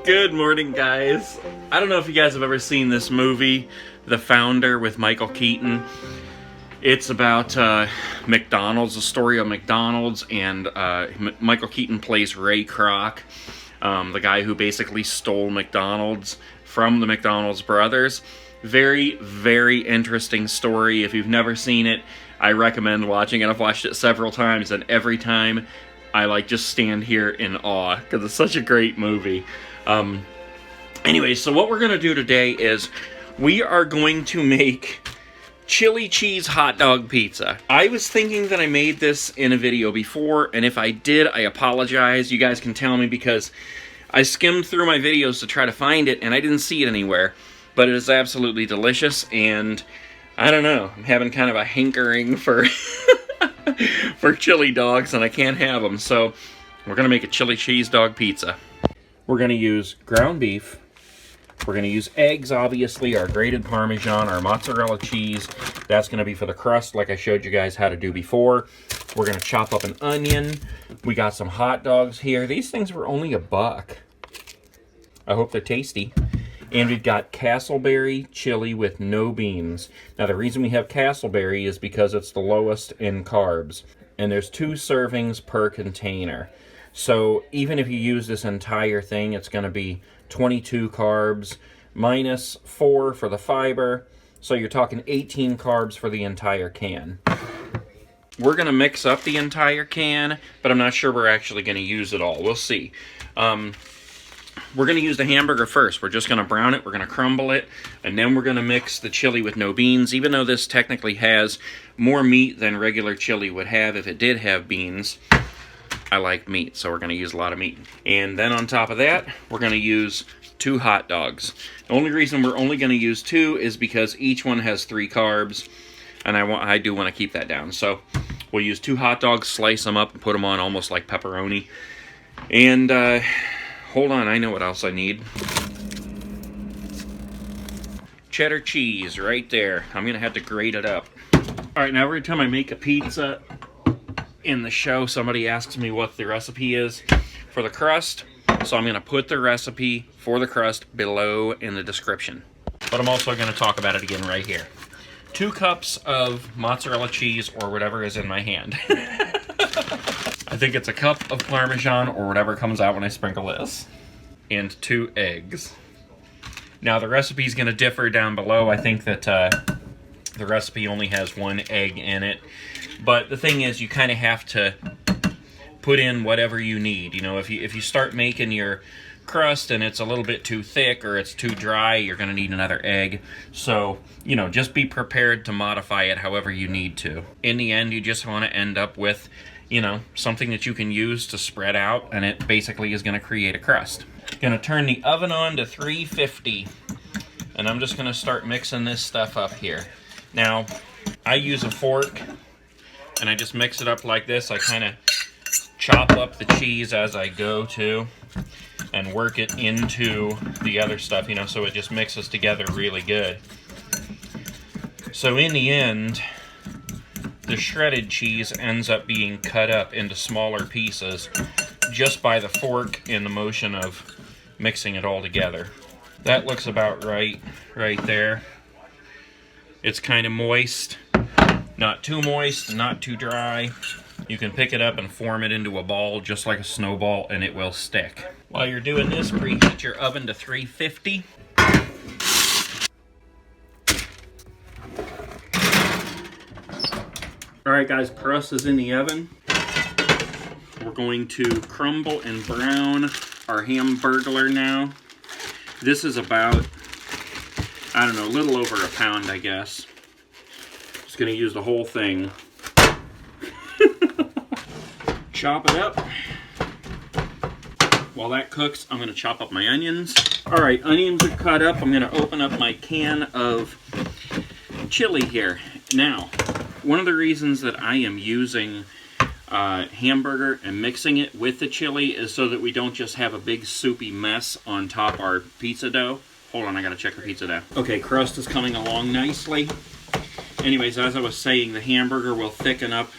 Good morning, guys. I don't know if you guys have ever seen this movie, The Founder, with Michael Keaton. It's about McDonald's, the story of McDonald's, and Michael Keaton plays Ray Kroc, the guy who basically stole McDonald's from the McDonald's brothers. Very, very interesting story. If you've never seen it, I recommend watching it. I've watched it several times, and every time I just stand here in awe, because it's such a great movie. Anyway, so what we're going to do today is we are going to make chili cheese hot dog pizza. I was thinking that I made this in a video before, and if I did, I apologize. You guys can tell me, because I skimmed through my videos to try to find it, and I didn't see it anywhere. But it is absolutely delicious, and I don't know, I'm having kind of a hankering for for chili dogs, and I can't have them. So we're going to make a chili cheese dog pizza. We're going to use ground beef. We're going to use eggs, obviously, our grated parmesan, our mozzarella cheese. That's going to be for the crust, like I showed you guys how to do before. We're going to chop up an onion. We got some hot dogs here. These things were only $1. I hope they're tasty. And we've got castleberry chili with no beans. Now, the reason we have castleberry is because it's the lowest in carbs. And there's 2 servings per container. So even if you use this entire thing, it's going to be 22 carbs minus 4 for the fiber. So you're talking 18 carbs for the entire can. We're going to mix up the entire can, but I'm not sure we're actually going to use it all. We'll see. We're going to use the hamburger first. We're just going to brown it, we're going to crumble it, and then we're going to mix the chili with no beans, even though this technically has more meat than regular chili would have if it did have beans. I like meat, so we're going to use a lot of meat. And then on top of that, we're going to use 2 hot dogs. The only reason we're only going to use 2 is because each one has 3 carbs, and I do want to keep that down. So we'll use 2 hot dogs, slice them up, and put them on almost like pepperoni. And hold on, I know what else I need. Cheddar cheese right there. I'm going to have to grate it up. All right, now every time I make a pizza in the show, somebody asks me what the recipe is for the crust, so I'm going to put the recipe for the crust below in the description. But I'm also going to talk about it again right here. 2 cups of mozzarella cheese, or whatever is in my hand. I think it's a cup of Parmesan, or whatever comes out when I sprinkle this. And 2 eggs. Now the recipe is going to differ down below. I think that the recipe only has 1 egg in it. But the thing is, you kind of have to put in whatever you need. You know, if you start making your crust and it's a little bit too thick or it's too dry, you're going to need another egg. So, you know, just be prepared to modify it however you need to. In the end, you just want to end up with, you know, something that you can use to spread out, and it basically is going to create a crust. Going to turn the oven on to 350, and I'm just going to start mixing this stuff up here. Now, I use a fork, and I just mix it up like this. I kind of chop up the cheese as I go too, and work it into the other stuff, you know, so it just mixes together really good. So in the end, the shredded cheese ends up being cut up into smaller pieces just by the fork and the motion of mixing it all together. That looks about right there. It's kind of moist. Not too moist, not too dry. You can pick it up and form it into a ball just like a snowball and it will stick. While you're doing this, preheat your oven to 350. Alright guys, crust is in the oven. We're going to crumble and brown our Hamburglar now. This is about, I don't know, a little over a pound, I guess. Just gonna use the whole thing. Chop it up. While that cooks, I'm gonna chop up my onions. All right, onions are cut up. I'm gonna open up my can of chili here. Now, one of the reasons that I am using hamburger and mixing it with the chili is so that we don't just have a big soupy mess on top our pizza dough. Hold on, I gotta check the pizza dough. Okay, crust is coming along nicely. Anyways, as I was saying, the hamburger will thicken up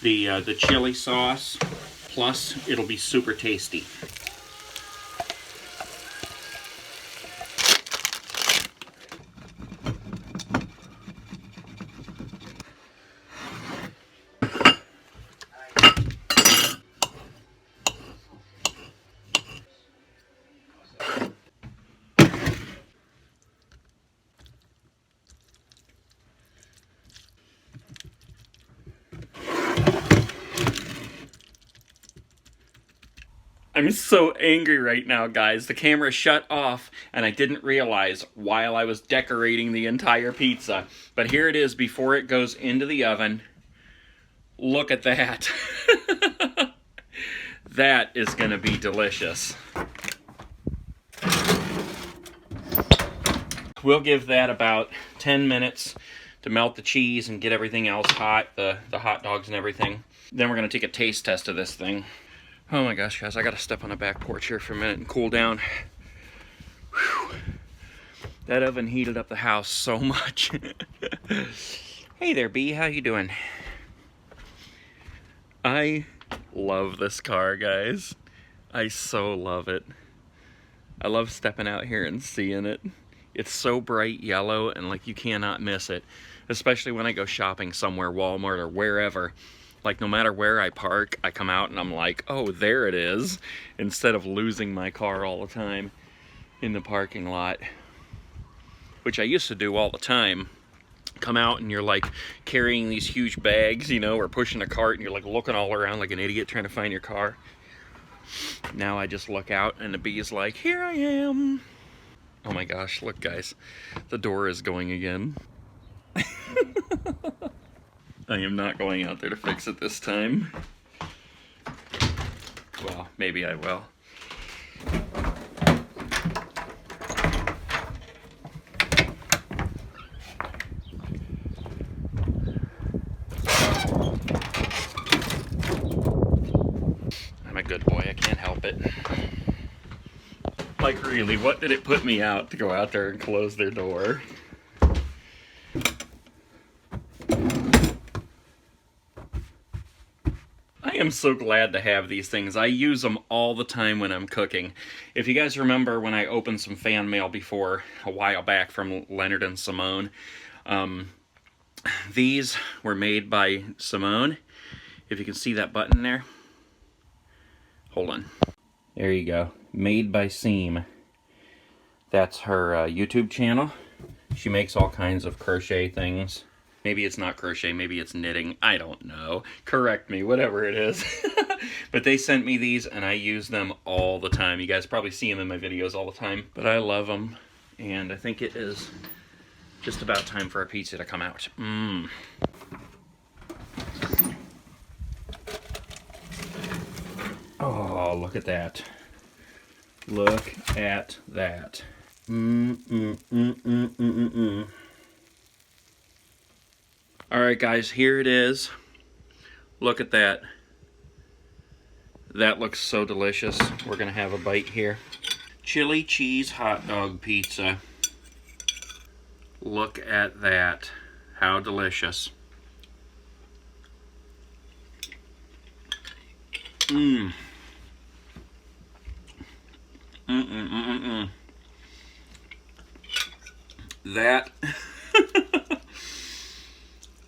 the chili sauce. Plus, it'll be super tasty. I'm so angry right now, guys. The camera shut off, and I didn't realize while I was decorating the entire pizza. But here it is before it goes into the oven. Look at that. That is going to be delicious. We'll give that about 10 minutes to melt the cheese and get everything else hot, the hot dogs and everything. Then we're going to take a taste test of this thing. Oh my gosh, guys, I gotta step on the back porch here for a minute and cool down. Whew. That oven heated up the house so much. Hey there, Bee, how you doing? I love this car, guys. I so love it. I love stepping out here and seeing it. It's so bright yellow and like you cannot miss it. Especially when I go shopping somewhere, Walmart or wherever. Like, no matter where I park, I come out and I'm like, oh, there it is. Instead of losing my car all the time in the parking lot. Which I used to do all the time. Come out and you're like carrying these huge bags, you know, or pushing a cart and you're like looking all around like an idiot trying to find your car. Now I just look out and the bee is like, here I am. Oh my gosh, look guys. The door is going again. I am not going out there to fix it this time. Well, maybe I will. I'm a good boy, I can't help it. Like really, what did it put me out to go out there and close their door? I am so glad to have these things. I use them all the time when I'm cooking. If you guys remember when I opened some fan mail before, a while back from Leonard and Simone, these were made by Simone. If you can see that button there. Hold on. There you go. Made by Seam. That's her YouTube channel. She makes all kinds of crochet things. Maybe it's not crochet, maybe it's knitting. I don't know. Correct me, whatever it is. But they sent me these and I use them all the time. You guys probably see them in my videos all the time. But I love them. And I think it is just about time for our pizza to come out. Mmm. Oh, look at that. Look at that. Alright guys, here it is. Look at that. That looks so delicious. We're gonna have a bite here. Chili cheese hot dog pizza. Look at that. How delicious. Mmm. That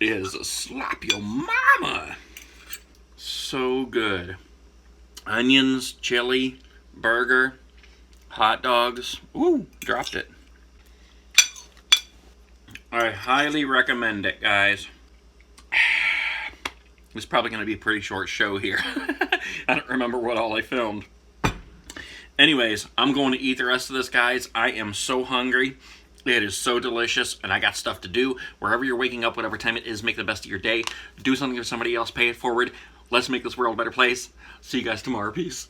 is slap your mama. So good. Onions, chili, burger, hot dogs. Ooh, dropped it. I highly recommend it, guys. It's probably going to be a pretty short show here. I don't remember what all I filmed. Anyways, I'm going to eat the rest of this, guys. I am so hungry. It is so delicious, and I got stuff to do. Wherever you're waking up, whatever time it is, make the best of your day. Do something for somebody else. Pay it forward. Let's make this world a better place. See you guys tomorrow. Peace.